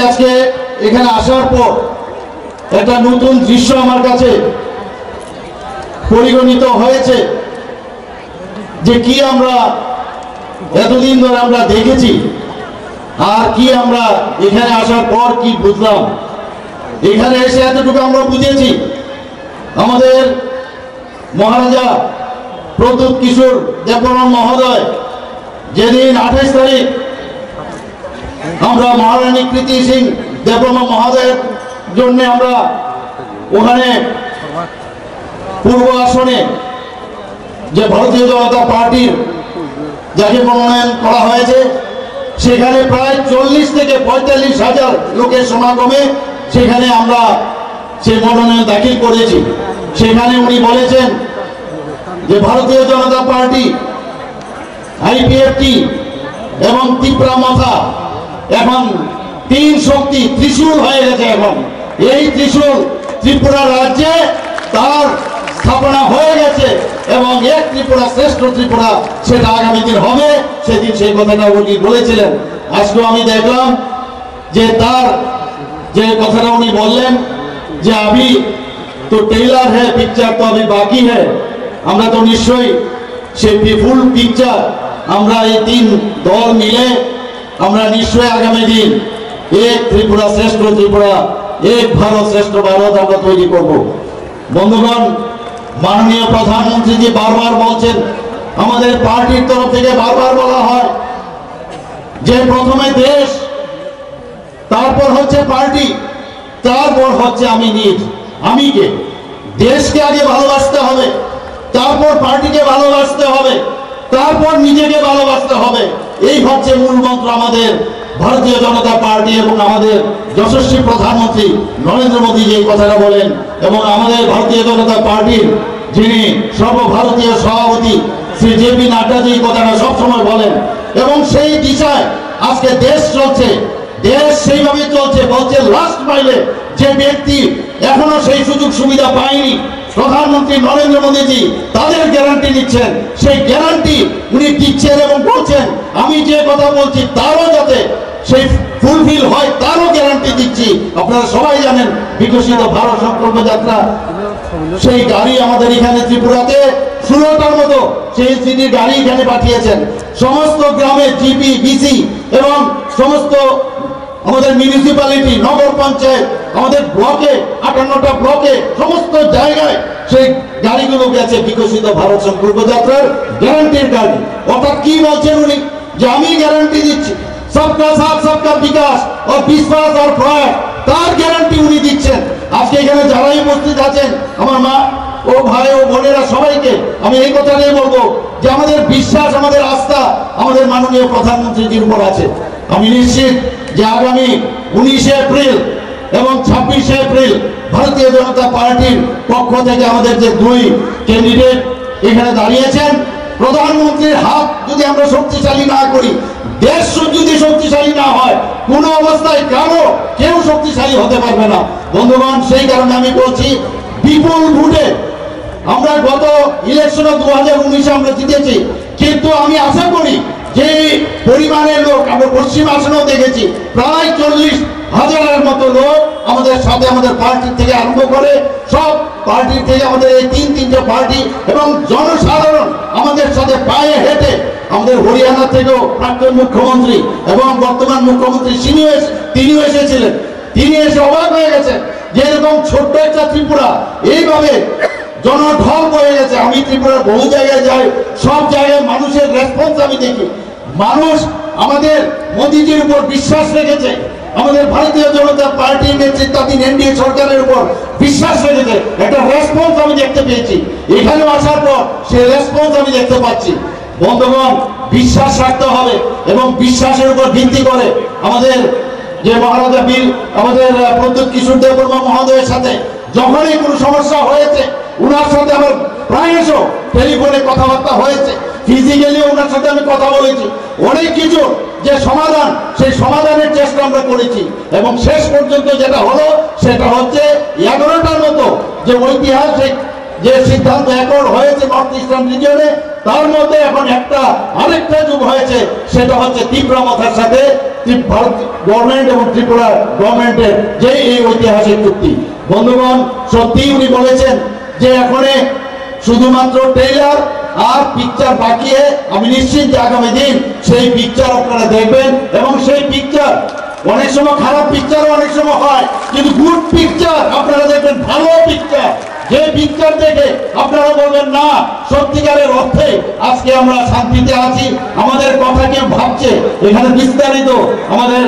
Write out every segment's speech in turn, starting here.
আজকে এখানে আসার পর একটা নতুন দৃশ্য আমার কাছে পরিগণিত হয়েছে যে কি আমরা এতদিন ধরে আমরা দেখেছি আর কি আমরা এখানে আসার পর কি বুঝলাম। এখানে এসে এতটুকু আমরা বুঝেছি, আমাদের মহারাজা প্রদ্যুৎ কিশোর দেববর্মা মহোদয় যেদিন 28 তারিখ আমরা মহারানী কৃতি সিং দেববর্মা মহোদয়ের জন্য আমরা ওখানে পূর্ব আসনে যে ভারতীয় জনতা পার্টির যাকে মনোনয়ন করা হয়েছে সেখানে প্রায় 40 থেকে 45,000 লোকের সমাগমে সেখানে আমরা সেই মনোনয়ন দাখিল করেছি। সেখানে উনি বলেছেন যে ভারতীয় জনতা পার্টি, আইপিএফটি এবং ত্রিপুরা মাথা এখন তিন শক্তি ত্রিশূল হয়ে গেছে। এখন এই ত্রিশূল ত্রিপুরা রাজ্যে তার স্থাপনা হয়ে গেছে এবং এক ত্রিপুরা শ্রেষ্ঠ ত্রিপুরা সেটা আগামী দিন হবে। সেদিন সেই কথাটা উনি বলেছিলেন। আজকেও আমি দেখলাম যে তার যে কথাটা উনি বললেন যে আমি তো টেইলার হ্যাঁ, পিকচার তো আমি বাকি হ্যাঁ। আমরা তো নিশ্চয়ই সেই ফুল পিকচার আমরা এই তিন দল মিলে আমরা নিশ্চয়ই আগামী দিন এক ত্রিপুরা শ্রেষ্ঠ ত্রিপুরা, এক ভারত শ্রেষ্ঠ ভারত আমরা তৈরি করব। বন্ধুগণ, মাননীয় প্রধানমন্ত্রী জি বারবার বলছেন, আমাদের পার্টির তরফ থেকে বারবার বলা হয় যে প্রথমে দেশ, তারপর হচ্ছে পার্টি, তারপর হচ্ছে আমি নিজ। আমি কে? দেশকে আগে ভালোবাসতে হবে, তারপর পার্টিকে ভালোবাসতে হবে, তারপর নিজেকে ভালোবাসতে হবে। এই হচ্ছে মূল মন্ত্র আমাদের ভারতীয় জনতা পার্টি এবং আমাদের যশস্বী প্রধানমন্ত্রী নরেন্দ্র মোদী যে কথাটা বলেন এবং আমাদের ভারতীয় জনতা পার্টির যিনি সর্বভারতীয় সভাপতি শ্রী জেপি নাড্ডা যে কথাটা সবসময় বলেন এবং সেই দিশায় আজকে দেশ চলছে। দেশ সেইভাবে চলছে, বলছে লাস্ট মাইলে যে ব্যক্তি এখনো সেই সুযোগ সুবিধা পায়নি, প্রধানমন্ত্রী নরেন্দ্র মোদীজি তাদের গ্যারান্টি নিচ্ছেন। সেই গ্যারান্টি উনি দিচ্ছেন এবং বলছেন আমি যে কথা বলছি তারও যাতে সেই ফুলফিল হয় তারও গ্যারান্টি দিচ্ছি। আপনারা সবাই জানেন বিকশিত ভারত সংকল্প যাত্রা, সেই গাড়ি আমাদের এখানে ত্রিপুরাতে 16টার মতো সেই সিটি গাড়ি এখানে পাঠিয়েছেন। সমস্ত গ্রামে জিপি, বিসি এবং সমস্ত আমাদের মিউনিসিপ্যালিটি, নগর পঞ্চায়েত, আমাদের ব্লকে 58টা ব্লকে সমস্ত জায়গায় সেই গাড়িগুলো গেছে বিকশিত ভারত সংকল্প যাত্রার গ্যারান্টির গাড়ি। অর্থাৎ কি বলছেন উনি যে আমি গ্যারান্টি দিচ্ছি সবকা সাথ সবকা বিকাশ ও বিশ্বাস আর প্রয়াস, তার গ্যারান্টি উনি দিচ্ছেন। আজকে এখানে যারাই উপস্থিত আছেন আমার মা ও ভাই ও বোনেরা সবাইকে আমি এই কথাটাই বলবো যে আমাদের বিশ্বাস, আমাদের আস্থা আমাদের মাননীয় প্রধানমন্ত্রীজির উপর আছে। আমি নিশ্চিত যে আগামী 19শে এপ্রিল এবং 26শে এপ্রিল ভারতীয় জনতা পার্টির পক্ষ থেকে আমাদের যে দুই ক্যান্ডিডেট এখানে দাঁড়িয়েছেন, প্রধানমন্ত্রীর হাত যদি আমরা শক্তিশালী না করি, দেশ যদি শক্তিশালী না হয়, কোনো অবস্থায় কেউ শক্তিশালী হতে পারবে না। বন্ধুগণ, সেই কারণে আমি বলছি বিপুল ভোটে আমরা গত ইলেকশনে 2019 আমরা জিতেছি, কিন্তু আমি আশা করি যে পরিমাণের লোক আমরা পশ্চিম আসনেও দেখেছি প্রায় 40,000-এর মতো লোক আমাদের সাথে, আমাদের পার্টি থেকে আরম্ভ করে সব পার্টি থেকে আমাদের এই তিনটা পার্টি এবং জনসাধারণ আমাদের সাথে পায়ে হেঁটে, আমাদের হরিয়ানা থেকেও প্রাক্তন মুখ্যমন্ত্রী এবং বর্তমান মুখ্যমন্ত্রী তিনিও এসেছিলেন। তিনি এসে অবাক হয়ে গেছেন যে এরকম ছোট্ট একটা ত্রিপুরা এইভাবে জনঢল বয়ে গেছে। আমি ত্রিপুরার বহু জায়গায় যাই, সব জায়গায় মানুষের রেসপন্স আমি দেখি। মানুষ আমাদের মোদীজির উপর বিশ্বাস রেখেছে, আমাদের ভারতীয় জনতা পার্টির নেতৃত্বাধীন এনডিএ সরকারের উপর বিশ্বাস রেখেছে। একটা রেসপন্স আমি দেখতে পেয়েছি। এখানেও আসার পর সেই রেসপন্স আমি দেখতে পাচ্ছি। বন্ধুগণ, বিশ্বাস রাখতে হবে এবং বিশ্বাসের উপর ভিত্তি করে আমাদের যে মহারাজা বীর আমাদের প্রদ্যুৎ কিশোর দেববর্মা মহোদয়ের সাথে যখনই কোনো সমস্যা হয়েছে উনার সাথে আমার প্রায়শ টেলিফোনে কথাবার্তা হয়েছে, ফিজিক্যালি ওনার সাথে আমি কথা বলেছি। অনেক কিছু যে সমাধান, সেই সমাধানের চেষ্টা আমরা করেছি এবং শেষ পর্যন্ত যেটা হলো সেটা হচ্ছে 11টার মতো যে ঐতিহাসিক যে সিদ্ধান্ত অ্যাকর্ড হয়েছে নর্থ ইস্টার্ন রিজিয়নে, তার মধ্যে এখন আরেকটা যুগ হয়েছে, সেটা হচ্ছে ত্রিপুরা মাথার সাথে ভারত গভর্নমেন্ট এবং ত্রিপুরা গভর্নমেন্টের যে এই ঐতিহাসিক চুক্তি। বন্ধুগণ, সত্যি উনি বলেছেন যে এখন শুধুমাত্র ট্রেইলার আর পিকচার বাকি। আমি নিশ্চিত যে আগামী দিন সেই পিকচার আপনারা দেখবেন এবং সেই পিকচার অনেক সময় খারাপ পিকচারও অনেক সময় হয়, কিন্তু গুড পিকচার আপনারা দেখবেন, ভালো পিকচার, যে পিকচার দেখে আপনারা বলবেন না সত্যিকারের অর্থে আজকে আমরা শান্তিতে আছি। আমাদের কথা কেউ ভাবছে, এখানে বিস্তারিত আমাদের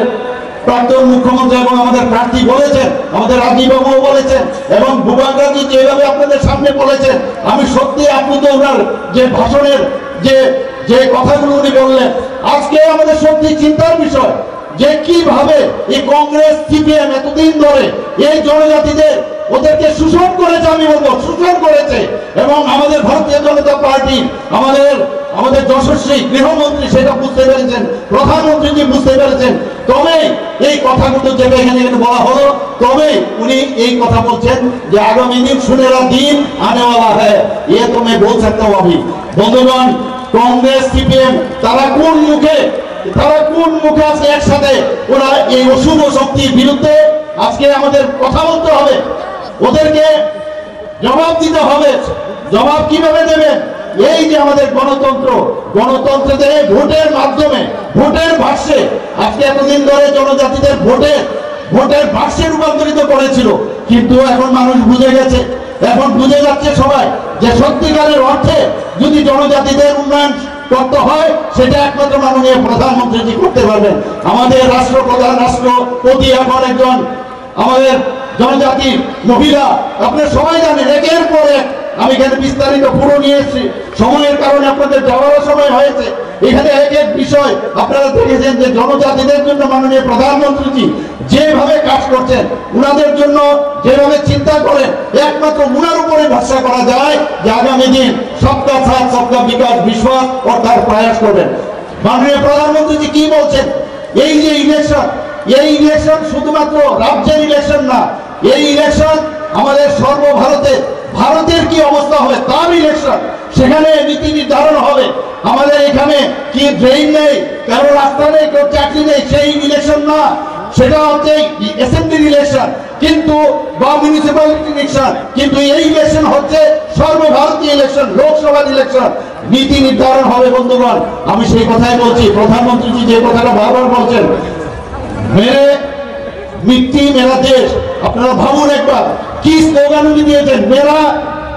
প্রাক্তন মুখ্যমন্ত্রী এবং আমাদের প্রার্থী বলেছেন, আমাদের রাজীব বাবুও বলেছেন এবং ভূপাঙ্গাজি যেভাবে আপনাদের সামনে বলেছেন, আমি সত্যি আপ্লুত ওনার যে ভাষণের যে কথাগুলো উনি বললেন। আজকে আমাদের সত্যি চিন্তার বিষয় যে কিভাবে এই কংগ্রেস সিপিএম এতদিন ধরে এই জনজাতিদের ওদেরকে শোষণ করেছে, আমি বলবো শোষণ করেছে। এবং আমাদের ভারতীয় জনতা পার্টি আমাদের যশস্বী গৃহমন্ত্রী সেটা বুঝতে পেরেছেন, প্রধানমন্ত্রী বুঝতে পেরেছেন। তবে এই কথাগুলো যেটা এখানে বলা হলো, তবে উনি এই কথা বলছেন যে আগামী দিন সুনেরা দিন আনেওয়ালা হ্যায়, এ তো मैं बोल सकता हूं अभी। বন্ধুগণ, কংগ্রেস সিপিএম তারা কোন মুখে আজকে একসাথে ওরা এই অশুভ শক্তির বিরুদ্ধে আজকে আমাদের কথা বলতে হবে, ওদেরকে জবাব দিতে হবে। জবাব কিভাবে দেবেন? এই যে আমাদের গণতন্ত্রে ভোটের মাধ্যমে, ভোটের ভাষ্যে আজকে এতদিন ধরে জনজাতিদের ভোটের ভাষ্যে রূপান্তরিত করেছিল, কিন্তু এখন মানুষ বুঝে গেছে, এখন বুঝে যাচ্ছে সবাই যে সত্যিকারের অর্থে যদি জনজাতিদের উন্নয়ন করতে হয় সেটা একমাত্র মাননীয় প্রধানমন্ত্রী করতে পারবেন। আমাদের রাষ্ট্রপ্রধান, রাষ্ট্রপতি এখন একজন আমাদের জনজাতির মহিলা। আপনারা সবাই জানেন, একের পর এক আমি এখানে বিস্তারিত পুরো নিয়ে এসেছি, সময়ের কারণে আপনাদের যাওয়ারও সময় হয়েছে। এখানে এক এক বিষয় আপনারা দেখেছেন যে জনজাতিদের জন্য মাননীয় প্রধানমন্ত্রী যেভাবে কাজ করছেন, উনাদের জন্য যেভাবে চিন্তা করেন, একমাত্র উনার উপরে ভরসা করা যায় যে আগামী দিন সবকা সাথ সবকা বিকাশ বিশ্বাস অর্থাৎ প্রয়াস করবেন। মাননীয় প্রধানমন্ত্রী কি বলছেন? এই যে ইলেকশন শুধুমাত্র রাজ্যের ইলেকশন না, এই ইলেকশন আমাদের ভারতের কি অবস্থা হবে তার ইলেকশন। সেখানে নীতি নির্ধারণ হবে। আমাদের এখানে কি ড্রেন নেই, কারো রাস্তা নেই, কেউ চাকরি নেই, সেই ইলেকশন না, সেটা হচ্ছে অ্যাসেম্বলি ইলেকশন কিন্তু বা মিউনিসিপ্যালিটি ইলেকশন। কিন্তু এই ইলেকশন হচ্ছে সর্বভারতীয় ইলেকশন, লোকসভার ইলেকশন। নীতি নির্ধারণ হবে। বন্ধুগণ, আমি সেই কথাই বলছি, প্রধানমন্ত্রী যে কথাটা বারবার বলছেন, মেরে মিট্টি মেরা দেশ। আপনারা ভাবুন একবার কি স্লোগান উনি দিয়েছেন,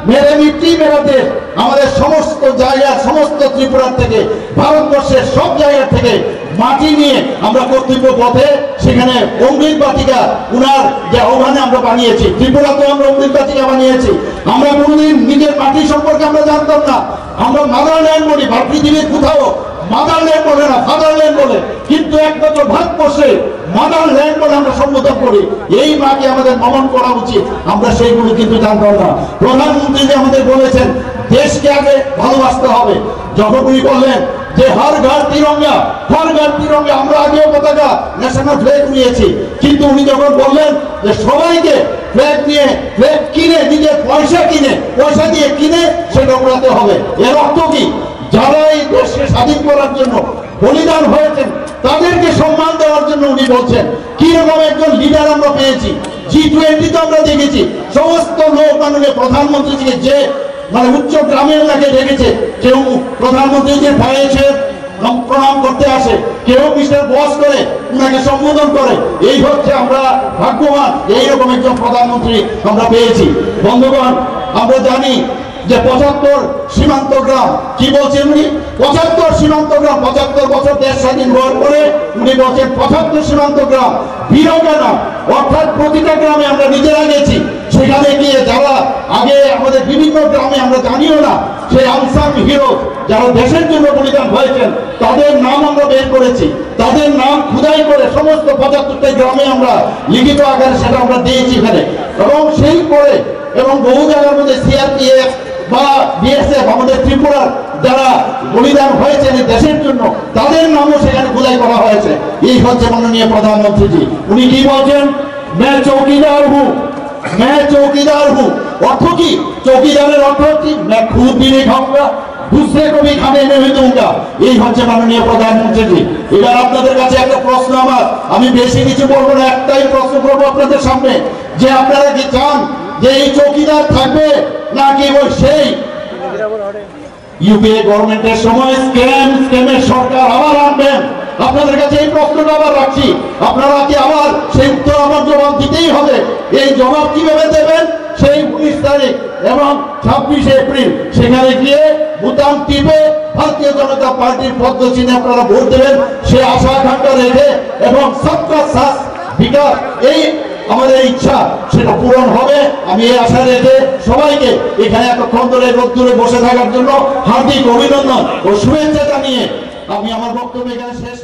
মেরে মিট্টি মেরা দেশ। আমাদের সমস্ত জায়গা, সমস্ত ত্রিপুরার থেকে, ভারতবর্ষের সব জায়গা থেকে মাটি নিয়ে আমরা কর্তৃত্ব পথে সেখানে অমৃত বাটিকা উনার যে আহ্বানে আমরা বানিয়েছি। ত্রিপুরাতেও আমরা অমৃত বাটিকা বানিয়েছি। আমরা কোনোদিন নিজের মাটি সম্পর্কে আমরা জানতাম না, আমরা মাদারল্যান্ড বলি, পৃথিবীর কোথাও মাদারল্যান্ড বলে না, ফাদারল্যান্ড বলে, কিন্তু একমাত্র ভারতবর্ষে মাদারল্যান্ড বলে আমরা সম্বোধন করি। এই মাকে আমাদের নমন করা উচিত, আমরা সেইগুলো কিন্তু জানতাম না। প্রধানমন্ত্রী যে আমাদের বলেছেন দেশকে আগে ভালোবাসতে হবে, যখন উনি বললেন যে হর ঘর তিরঙ্গা, আমরা আগেও পতাকা ন্যাশনাল ফ্ল্যাগ নিয়েছি, কিন্তু উনি যখন বললেন যে সবাইকে ফ্ল্যাগ কিনে, নিজের পয়সা দিয়ে কিনে সেটা উড়াতে হবে, এর অর্থ কি? যারা এই দেশকে স্বাধীন করার জন্য বলিদান হয়েছেন তাদেরকে সম্মান দেওয়ার জন্য উনি বলছেন। কি রকম একজন লিডার আমরা পেয়েছি, G20 তো আমরা দেখেছি, সমস্ত লোক মাননীয় প্রধানমন্ত্রীকে যে উচ্চ গ্রামের এলাকায় রেখেছে, কেউ প্রধানমন্ত্রীকে পায়েছে প্রণাম করতে আসে, কেউ মিস্টার বস করে উনাকে সম্বোধন করে। এই হচ্ছে আমরা ভাগ্যবান, এইরকম একজন প্রধানমন্ত্রী আমরা পেয়েছি। বন্ধুগণ, আমরা জানি যে 75 সীমান্ত গ্রাম, কি বলছেন উনি? 75 সীমান্ত গ্রাম, 75 বছর দেশ স্বাধীন হওয়ার পরে উনি বলছেন 75 সীমান্ত গ্রাম বীরঙ্গনা, অর্থাৎ প্রতিটা গ্রামে আমরা নিজেরা গেছি। সেখানে গিয়ে যারা আগে আমাদের বিভিন্ন গ্রামে আমরা জানিও না, সেই আনসাং হিরো যারা দেশের জন্য বলিদান হয়েছেন তাদের নাম আমরা বের করেছি, তাদের নাম খুদাই করে সমস্ত 75টা গ্রামে আমরা লিখিত আকারে সেটা আমরা দিয়েছি এখানে। এবং সেই করে এবং বহু জায়গার মধ্যে সিআরপিএফ বা বিএসএফ আমাদের ত্রিপুরার যারা বলিদান হয়েছেন দেশের জন্য তাদের নামও সেখানে খোদাই করা হয়েছে। এই হচ্ছে মাননীয় প্রধানমন্ত্রীজি। উনি কি বলছেন? मैं चौकीदार हूं। অর্থ কি? চৌকিদারের অর্থ কি? मैं खुद भी नहीं खाऊंगा, दूसरे को भी खाने नहीं दूंगा। এই হচ্ছে মাননীয় প্রধানমন্ত্রী। এবার আপনাদের কাছে একটা প্রশ্ন আমার, আমি বেশি কিছু বলবো না, একটাই প্রশ্ন করবো আপনাদের সামনে, যে আপনারা কি চান যে এই চৌকিদার থাকবে নাকি ওই সেই ইউপিএ গভর্নমেন্টের সময় স্ক্যামের সরকার আবার আনবেন? আপনাদের কাছে এই প্রশ্নটা আবার রাখছি, আপনারা কি আবার সেই উত্তর আমার জবাব দিতেই হবে। এই জবাব কিভাবে দেবেন? সেই 19 তারিখ এবং 26 এপ্রিল সেখানে গিয়ে বুতাম টিপে ভারতীয় জনতা পার্টির পদ্ম চিহ্নে আপনারা ভোট দেবেন, সে আশা আকাঙ্ক্ষা রেখে, এবং সবকা সাথ বিকাশ এই আমাদের ইচ্ছা সেটা পূরণ হবে। আমি এই আশা রেখে সবাইকে এখানে এতক্ষণ ধরে রোদ্দুরে বসে থাকার জন্য হার্দিক অভিনন্দন ও শুভেচ্ছা জানিয়ে আমি আমার বক্তব্য এখানে শেষ